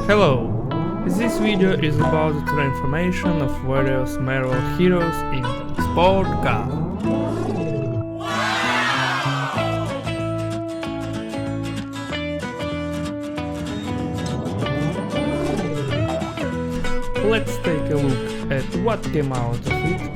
Hello! This video is about the transformation of various Marvel heroes into sport car. Let's take a look at what came out of it.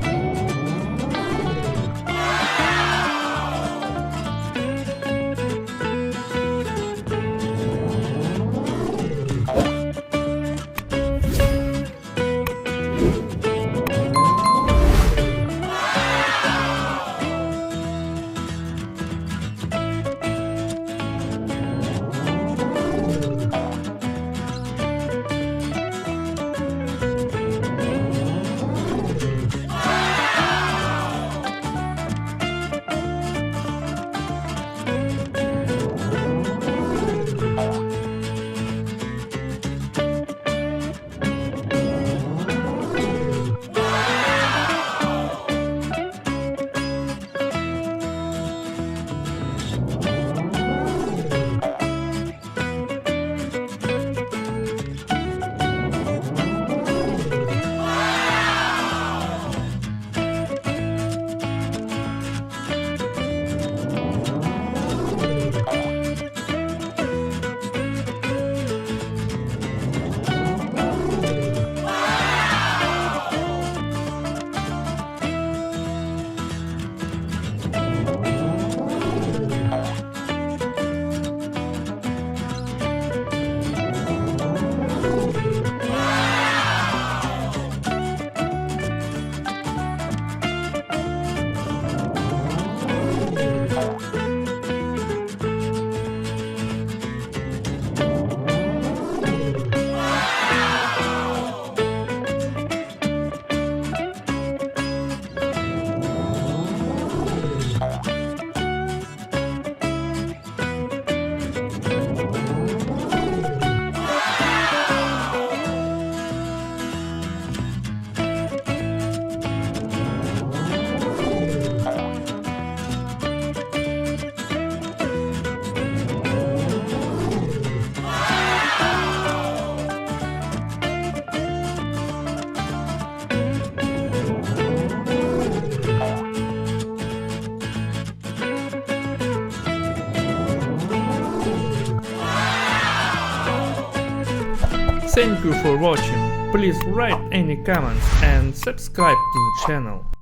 Thank you for watching, please write any comments and subscribe to the channel.